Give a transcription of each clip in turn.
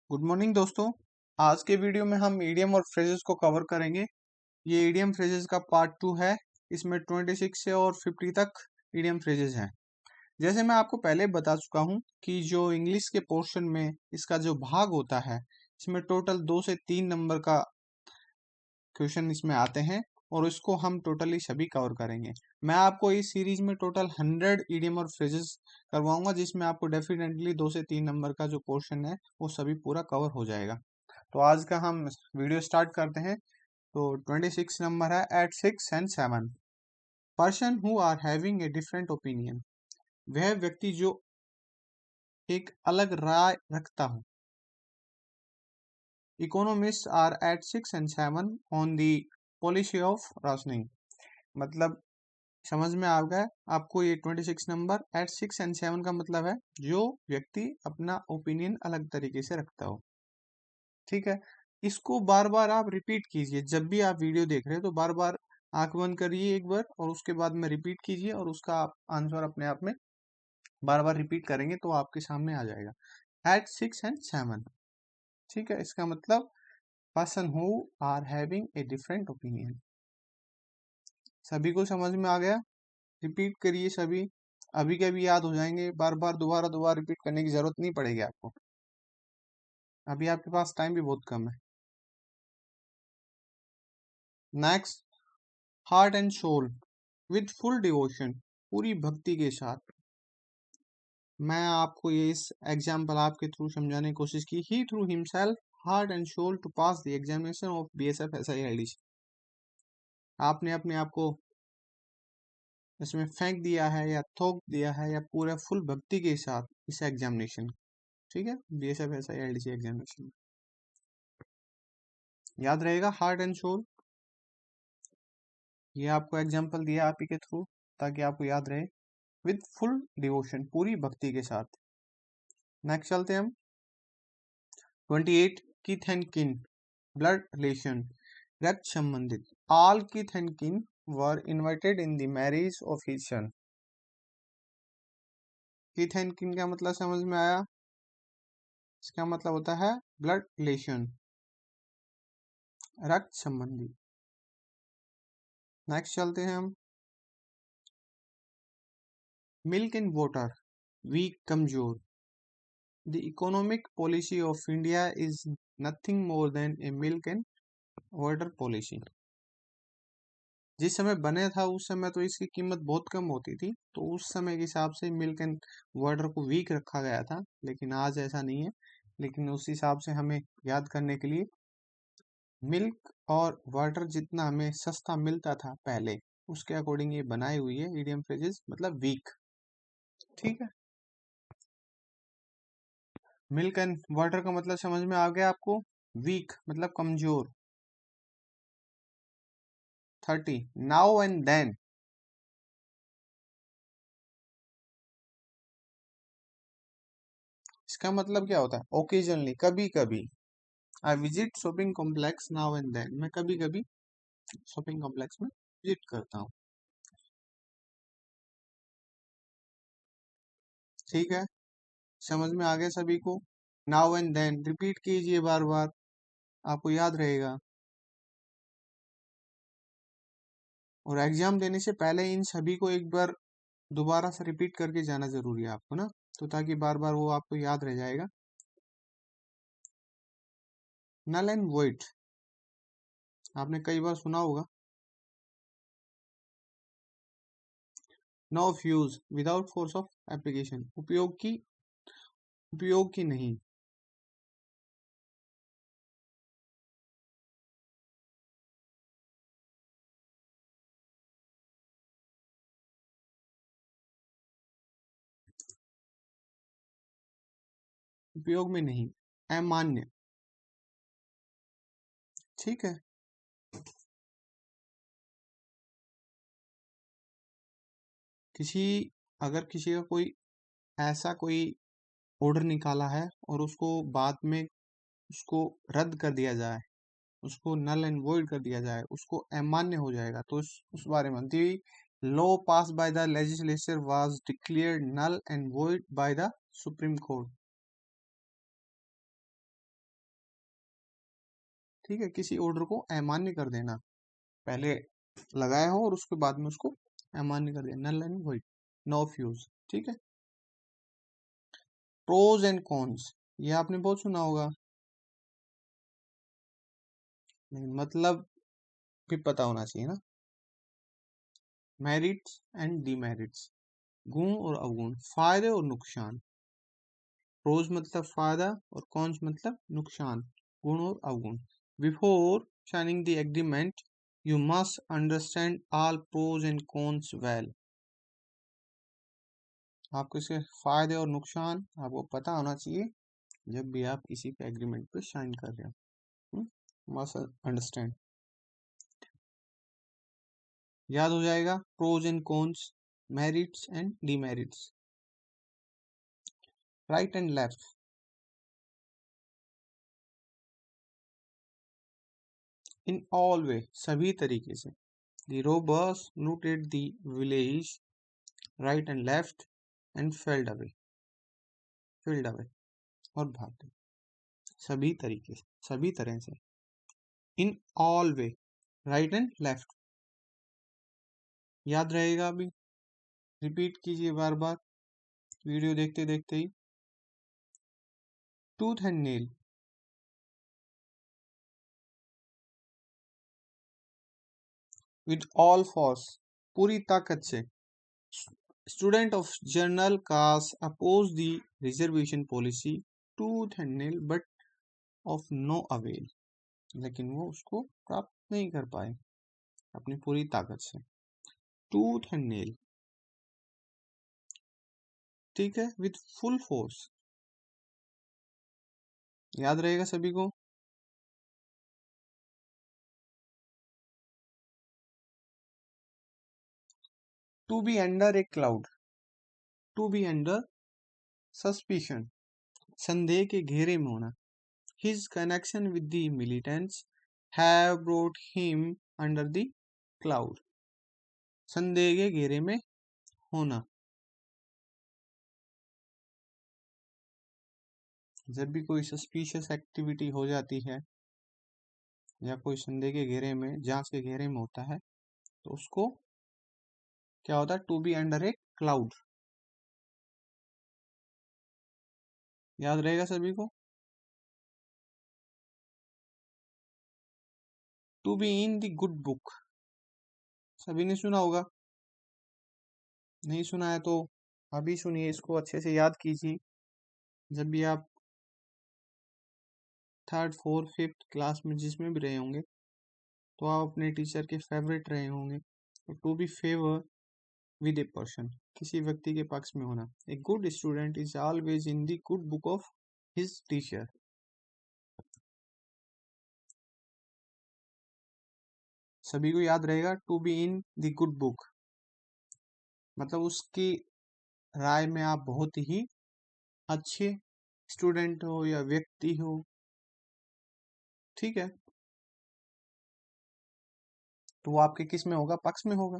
Good morning दोस्तों। आज के वीडियो में हम ईडियम और फ्रेजेस को कवर करेंगे। ये ईडियम फ्रेजेस का पार्ट 2 है। इसमें 26 से और 50 तक ईडियम फ्रेजेस हैं। जैसे मैं आपको पहले बता चुका हूँ कि जो इंग्लिश के पोर्शन में इसका जो भाग होता है, इसमें टोटल 2 से 3 नंबर का क्वेश्चन इसमें आते हैं और इसको हम टोटली सभी कवर करेंगे। मैं आपको इस सीरीज में टोटल 100 ईडियम और फ्रेजेस करवाऊंगा, जिसमें आपको डेफिनेटली 2 से 3 नंबर का जो पोर्शन है वो सभी पूरा कवर हो जाएगा। तो आज का हम वीडियो स्टार्ट करते हैं। तो 26 नंबर है, at 6 and 7 person who are having a different opinion. वह व्यक्ति जो एक अलग राय रखता हो। Economist are at 6 and 7 on the policy of rationing. मतलब समझ में आ गया आपको ये 26 नंबर एट 6 and 7 का मतलब है जो व्यक्ति अपना ओपिनियन अलग तरीके से रखता हो। ठीक है, इसको बार बार आप रिपीट कीजिए। जब भी आप वीडियो देख रहे हो तो बार बार आंख बंद करिए एक बार और उसके बाद में रिपीट कीजिए और उसका आप आंसर अपने आप में बार बार रिपीट करेंगे तो आपके सामने आ जाएगा। एट 6 and 7, ठीक है, इसका मतलब person who are having a different opinion. सभी को समझ में आ गया? रिपीट करिए सभी, अभी के अभी याद हो जाएंगे। बार बार दोबारा दोबारा रिपीट करने की जरूरत नहीं पड़ेगी आपको। अभी आपके पास टाइम भी बहुत कम है। Next, heart and soul with full devotion, पूरी भक्ति के साथ। मैं आपको ये इस एग्जाम्पल आपके थ्रू समझाने की कोशिश की। He through himself heart and soul to pass the examination of BSF SILD। आपने अपने आप को इसमें फेंक दिया है या थोक दिया है या पूरा फुल भक्ति के साथ इस एग्जामिनेशन, ठीक है, BSF SILD एग्जामिनेशन। याद रहेगा हार्ट एंड सोल। ये आपको एग्जाम्पल दिया आप ही के थ्रू ताकि आपको याद रहे। विद फुल डिवोशन, पूरी भक्ति के साथ। नेक्स्ट चलते हैं हम। 28, किथ एंड किन, ब्लड रिलेशन, रक्त संबंधित। All kith and kin were invited in the marriage of his son. Kith and किन का मतलब समझ में आया? इसका मतलब होता है ब्लड रिलेशन, रक्त संबंधी। नेक्स्ट चलते हैं हम। मिल्क एंड वाटर, वीक, कमजोर। The economic policy of India is nothing more than a milk and water policy। जिस समय बने था उस समय तो इसकी कीमत बहुत कम होती थी, तो उस समय के हिसाब से मिल्क एंड वाटर को वीक रखा गया था, लेकिन आज ऐसा नहीं है। लेकिन उस हिसाब से हमें याद करने के लिए मिल्क और वाटर जितना हमें सस्ता मिलता था पहले, उसके अकॉर्डिंग ये बनाई हुई है ईडियम फ्रेजेस, मतलब वीक। ठीक है, मिल्क एंड वाटर का मतलब समझ में आ गया आपको? वीक मतलब कमजोर। 30, नाउ एंड देन। इसका मतलब क्या होता है? ओकेजनली, कभी कभी। I visit shopping complex now and then, मैं कभी कभी शॉपिंग कॉम्प्लेक्स में विजिट करता हूँ। ठीक है, समझ में आ गया सभी को? नाउ एंड देन रिपीट कीजिए बार बार, आपको याद रहेगा। और एग्जाम देने से पहले इन सभी को एक बार दोबारा से रिपीट करके जाना जरूरी है आपको ना, तो ताकि बार बार वो आपको याद रह जाएगा। नल एंड वॉइड, आपने कई बार सुना होगा। No of use without force of application, उपयोग की नहीं। उपयोग में नहीं, अमान्य। ठीक है, किसी अगर किसी का कोई ऐसा कोई ऑर्डर निकाला है और उसको बाद में उसको रद्द कर दिया जाए, उसको नल एंड वॉइड कर दिया जाए, उसको अमान्य हो जाएगा, तो उस बारे में the law pass by the legislature was declared null and void by the Supreme Court. ठीक है, किसी ऑर्डर को अमान्य कर देना, पहले लगाया हो और उसके बाद में उसको अमान्य कर दिया, null and void, no of use. ठीक है। प्रोज एंड कॉन्स, ये आपने बहुत सुना होगा, नहीं मतलब भी पता होना चाहिए ना। मेरिट्स एंड डीमेरिट्स, गुण और अवगुण, फायदे और नुकसान। प्रोज मतलब फायदा और कॉन्स मतलब नुकसान, गुण और अवगुण। Before signing the agreement you must understand all pros and cons well. आपको इसके फायदे और नुकसान आपको पता होना चाहिए जब भी आप किसी पे एग्रीमेंट पे साइन कर रहे हो। मस्ट अंडरस्टैंड, याद हो जाएगा, pros and cons, merits and demerits. Right and left, in all way, सभी तरीके से। The robbers looted the village, right and left, and filled away, और भाग गए, सभी तरीके से, सभी तरह से। इन all way, right and left, याद रहेगा अभी, रिपीट कीजिए बार बार वीडियो देखते देखते ही। Tooth and nail, with all force, पूरी ताकत से। Student of general caste oppose the reservation policy, tooth and nail, but of no avail, लेकिन वो उसको प्राप्त नहीं कर पाए अपनी पूरी ताकत से। टूथ एंड नेल, ठीक है, विथ फुल फोर्स, याद रहेगा सभी को। To be under a cloud, to be under suspicion, संदेह के घेरे में होना। His connection with the militants have brought him under the cloud, संदेह के घेरे में होना। जब भी कोई सस्पिशियस एक्टिविटी हो जाती है या कोई संदेह के घेरे में, जांच के घेरे में होता है, तो उसको क्या होता है, to be under a cloud, याद रहेगा सभी को। To be in the good book, सभी ने सुना होगा, नहीं सुना है तो अभी सुनिए, इसको अच्छे से याद कीजिए। जब भी आप थर्ड फोर्थ फिफ्थ क्लास में जिसमें भी रहे होंगे, तो आप अपने टीचर के फेवरेट रहे होंगे। तो to be favour with a person, किसी व्यक्ति के पक्ष में होना। A good student is always in the good book of his teacher, सभी को याद रहेगा। To be in the good book मतलब उसकी राय में आप बहुत ही अच्छे स्टूडेंट हो या व्यक्ति हो, ठीक है, तो वो आपके किस में होगा, पक्ष में होगा।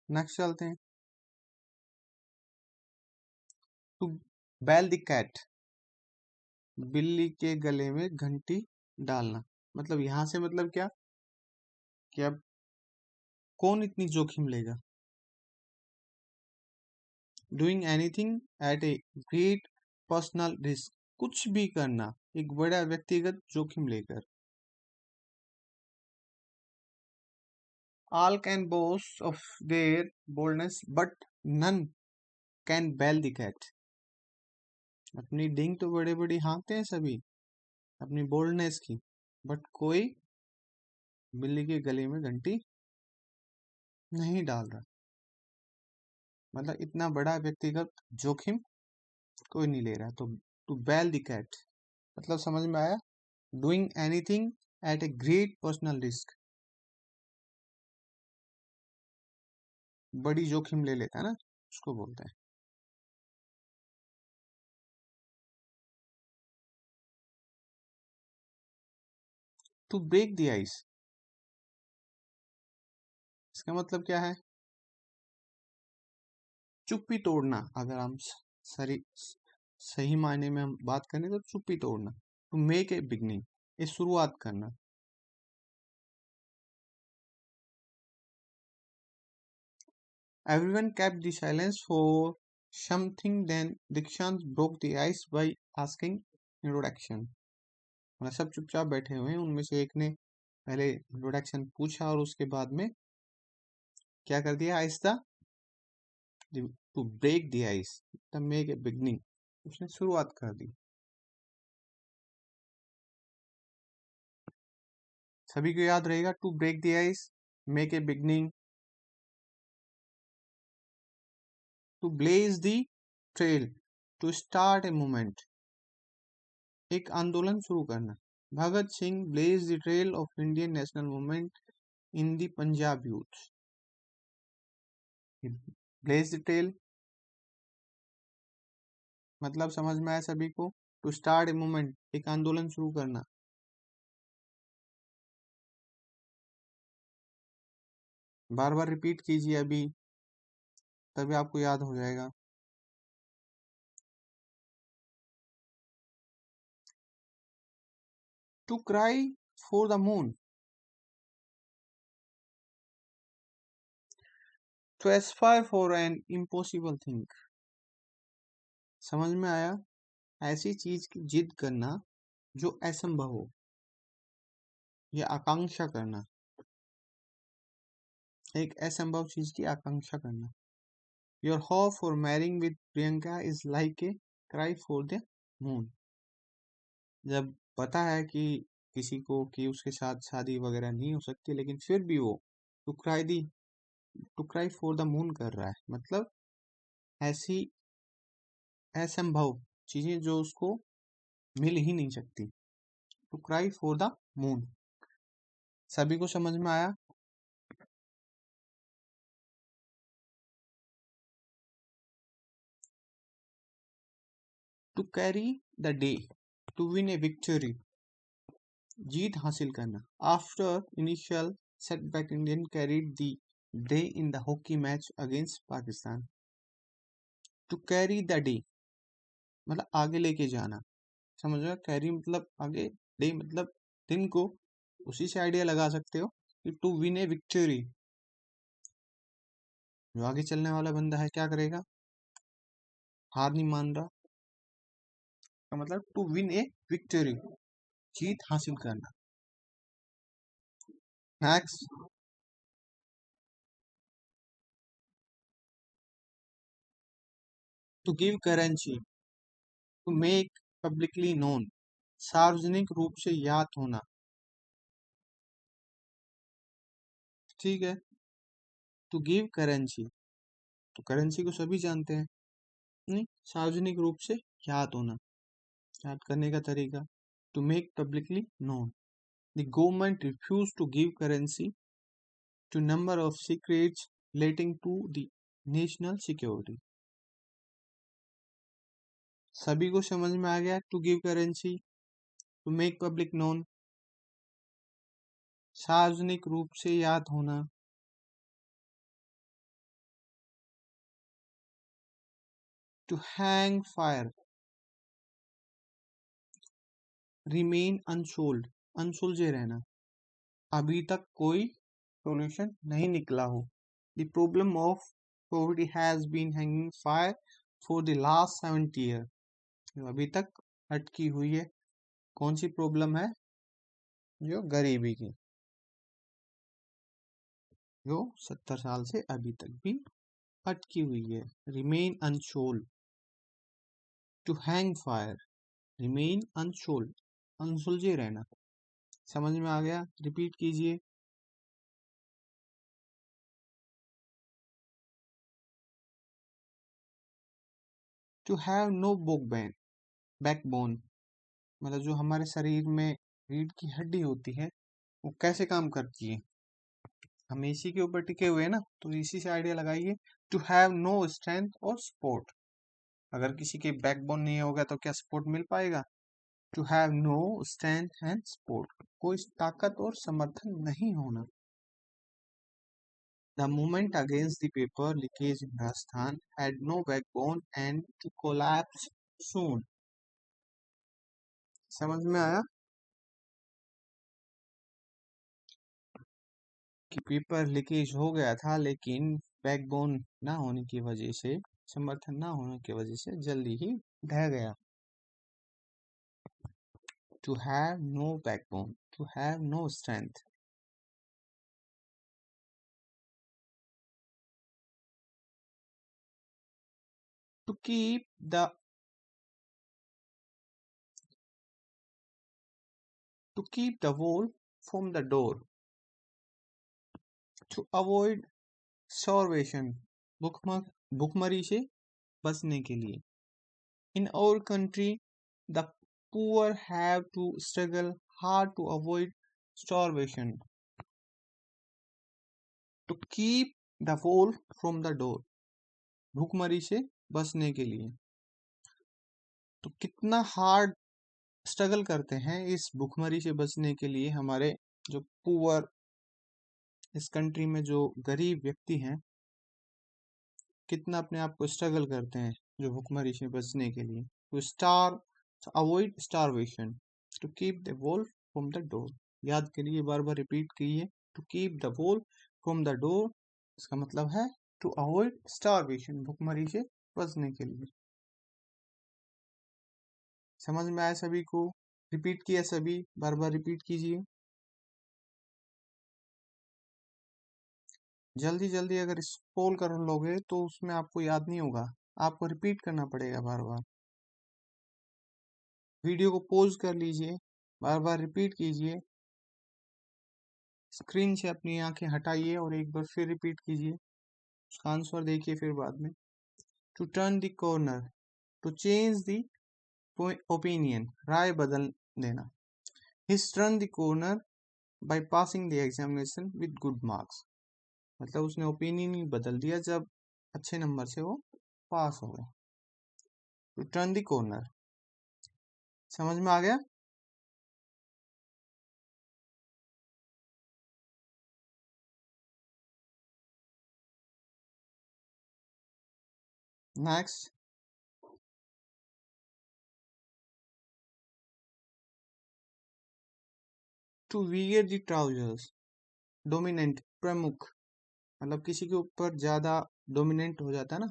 नेक्स्ट चलते हैं। टू बेल द कैट, बिल्ली के गले में घंटी डालना, मतलब यहां से मतलब क्या कि अब कौन इतनी जोखिम लेगा। Doing anything at a great personal risk, कुछ भी करना एक बड़ा व्यक्तिगत जोखिम लेकर। All can boast of their boldness but none can bell the cat, अपनी डिंग तो बड़े बड़ी हाँकते हैं सभी अपनी बोल्डनेस की, बट कोई बिल्ली के गले में घंटी नहीं डाल रहा, मतलब इतना बड़ा व्यक्तिगत जोखिम कोई नहीं ले रहा। तो टू बेल द कैट मतलब समझ में आया, doing anything at a great personal risk, बड़ी जोखिम ले लेता है ना, उसको बोलते हैं। टू ब्रेक द आइस, इसका मतलब क्या है, चुप्पी तोड़ना। अगर हम सरी सही मायने में हम बात करें तो चुप्पी तोड़ना। टू मेक ए बिगनिंग, ये शुरुआत करना। Everyone kept the silence for something, then Dikshant broke the ice by asking introduction। मतलब सब चुपचाप बैठे हुए हैं, उनमें से एक ने पहले इंट्रोडक्शन पूछा और उसके बाद में क्या कर दिया, आहिस्ता, to break the ice, to make a beginning, उसने शुरुआत कर दी। सभी को याद रहेगा, to break the ice, make a beginning, to blaze the trail, to start a movement, एक आंदोलन शुरू करना। Bhagat Singh blaze the trail of Indian national movement in the Punjab youth. Blaze the trail मतलब समझ में आया सभी को, टू स्टार्ट ए मूवमेंट, एक आंदोलन शुरू करना। बार बार रिपीट कीजिए अभी, तभी आपको याद हो जाएगा। To cry for the moon, to aspire for an impossible thing. समझ में आया, ऐसी चीज की जिद करना जो असंभव हो, या आकांक्षा करना, एक असंभव चीज की आकांक्षा करना। Your hope for marrying with Priyanka is like a cry for the moon. जब पता है कि किसी को कि उसके साथ शादी वगैरह नहीं हो सकती, लेकिन फिर भी वो to cry the to cry for the moon कर रहा है, मतलब ऐसी असंभव चीजें जो उसको मिल ही नहीं सकती। To cry for the moon, सभी को समझ में आया। To carry the day, to win a victory, जीत हासिल करना। After initial setback, Indian carried the day in the hockey match against Pakistan. To carry the day मतलब आगे लेके जाना, समझ रहे हो, कैरी मतलब आगे, डे मतलब दिन को, उसी से आइडिया लगा सकते हो कि टू विन ए विक्ट्री, जो आगे चलने वाला बंदा है क्या करेगा, हार नहीं मान रहा, का मतलब टू विन ए विक्ट्री, जीत हासिल करना। Next, to give currency, to make publicly known, सार्वजनिक रूप से याद होना। ठीक है, टू गिव करेंसी, तो करेंसी को सभी जानते हैं, नहीं, सार्वजनिक रूप से याद होना, याद करने का तरीका। To make publicly known, the government refuse to give currency to number of secrets relating to the national security। सभी को समझ में आ गया, to give currency, to make public known, सार्वजनिक रूप से याद होना, to hang fire, remain unsolved, अनसुलझे रहना, अभी तक कोई सॉल्यूशन नहीं निकला हो। The problem of poverty has been hanging fire for the last 70 year. अभी तक अटकी हुई है, कौन सी प्रॉब्लम है, जो गरीबी की, जो 70 साल से अभी तक भी अटकी हुई है। Remain unsolved, to hang fire, remain unsolved, अनसुलझे रहना। समझ में आ गया, रिपीट कीजिए। टू हैव नो बैकबोन मतलब जो हमारे शरीर में रीढ़ की हड्डी होती है, वो कैसे काम करती है, हम इसी के ऊपर टिके हुए हैं ना, तो इसी से आइडिया लगाइए। टू हैव नो स्ट्रेंथ और सपोर्ट, अगर किसी के बैकबोन नहीं होगा तो क्या सपोर्ट मिल पाएगा। To have no strength and support, कोई ताकत और समर्थन नहीं होना। The movement against the paper leakage in Rajasthan had no backbone and to collapse soon। समझ में आया कि पेपर लीकेज हो गया था, लेकिन बैकबोन ना होने की वजह से, समर्थन ना होने की वजह से जल्दी ही ढह गया। To have no backbone, to have no strength। To keep the wall from the door। To avoid starvation, भुखमरी से बचने के लिए। In our country, the poor have to struggle hard to avoid starvation। To keep the wall from the door, भुखमरी से बचने के लिए। तो कितना हार्ड स्ट्रगल करते हैं इस भुखमरी से बचने के लिए हमारे जो पुअर, इस कंट्री में जो गरीब व्यक्ति हैं, कितना अपने आप को स्ट्रगल करते हैं जो भुखमरी से बचने के लिए। to avoid starvation, to keep the wall from the door. याद करिए, बार बार रिपीट कीजिए। To keep the wall from the door, इसका मतलब है टू अवॉइड स्टारवेशन, भुखमरी से बचने के लिए। समझ में आया सभी को? रिपीट किया सभी, बार बार रिपीट कीजिए। जल्दी जल्दी अगर स्क्रॉल कर लोगे तो उसमें आपको याद नहीं होगा, आपको रिपीट करना पड़ेगा बार बार। वीडियो को पॉज कर लीजिए, बार बार रिपीट कीजिए, स्क्रीन से अपनी आंखें हटाइए और एक बार फिर रिपीट कीजिए, उसका आंसर देखिए फिर बाद में। To turn the corner, to change the opinion, राय बदल देना। His turn the corner by passing the examination with good marks, मतलब उसने ओपिनियन ही बदल दिया जब अच्छे नंबर से वो पास हो गए। टू टर्न द कॉर्नर, समझ में आ गया? Next, to wear the trousers, dominant, प्रमुख, मतलब किसी के ऊपर ज्यादा डोमिनेंट हो जाता है ना,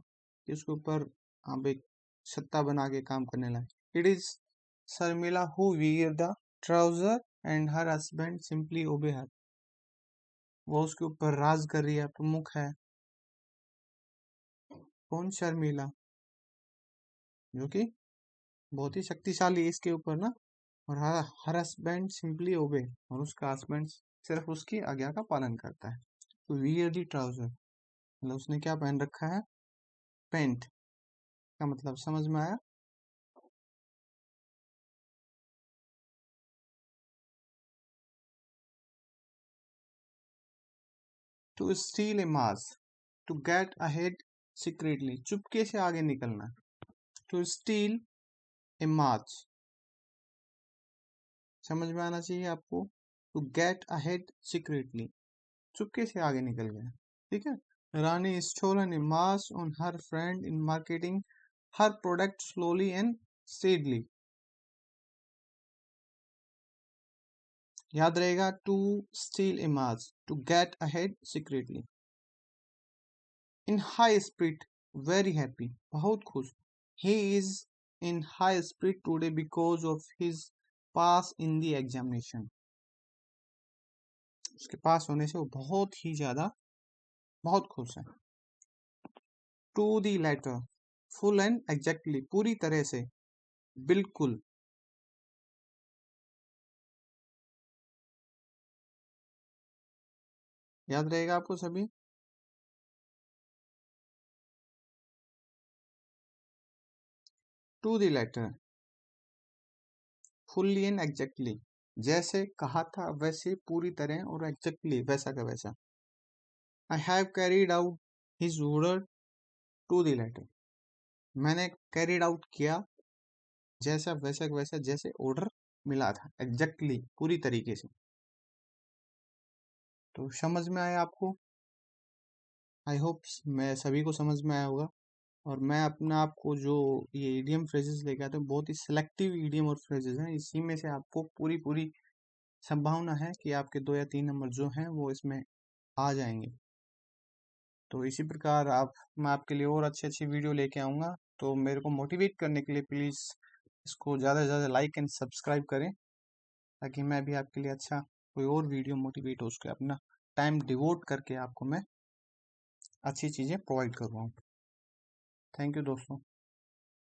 कि उसके ऊपर आप एक सत्ता बना के काम करने लगे। It is Sharmila who wear the trouser and her husband simply obey her, वो उसके ऊपर राज कर रही है, प्रमुख है। कौन? शर्मिला, जो कि बहुत ही शक्तिशाली है इसके ऊपर ना। और हर हस्बैंड सिंपली ओबे, और उसका हस्बैंड सिर्फ उसकी आज्ञा का पालन करता है। तो वियर दी ट्राउजर, मतलब उसने क्या पहन रखा है? पेंट का मतलब समझ में आया? To steal a march, to get ahead secretly, चुपके से आगे निकलना। टू स्टील ए मार्च, समझ में आना चाहिए आपको। टू गेट अहेड सीक्रेटली, चुपके से आगे निकल गया, ठीक है। Rani stolen a march on her friend in marketing her product slowly and steadily. याद रहेगा, to steal a march, to get ahead secretly. In high spirit, very happy, बहुत खुश। He is in high spirit today because of his pass in the examination, उसके पास होने से वो बहुत ही ज्यादा बहुत खुश है। To the letter, full and exactly, पूरी तरह से, बिल्कुल। याद रहेगा आपको सभी? To the letter, fully and exactly, जैसे कहा था वैसे पूरी तरह, और एग्जैक्टली वैसा का वैसा। I have carried out his order to the letter, मैंने कैरीड आउट किया जैसा वैसा का वैसा, जैसे ऑर्डर मिला था, एग्जैक्टली पूरी तरीके से। तो समझ में आया आपको? आई होप मैं सभी को समझ में आया होगा। और मैं अपना आपको जो ये ईडीएम फ्रेजेस लेके आते हूँ, बहुत ही सिलेक्टिव ईडीएम और फ्रेजेस हैं, इसी में से आपको पूरी पूरी संभावना है कि आपके 2 या 3 नंबर जो हैं वो इसमें आ जाएंगे। तो इसी प्रकार मैं आपके लिए और अच्छी अच्छी वीडियो लेके आऊँगा। तो मेरे को मोटिवेट करने के लिए प्लीज़ इसको ज़्यादा से ज़्यादा लाइक एंड सब्सक्राइब करें, ताकि मैं भी आपके लिए अच्छा कोई और वीडियो मोटिवेट हो उसके अपना टाइम डिवोट करके आपको मैं अच्छी चीज़ें प्रोवाइड कर पाऊँ। थैंक यू दोस्तों।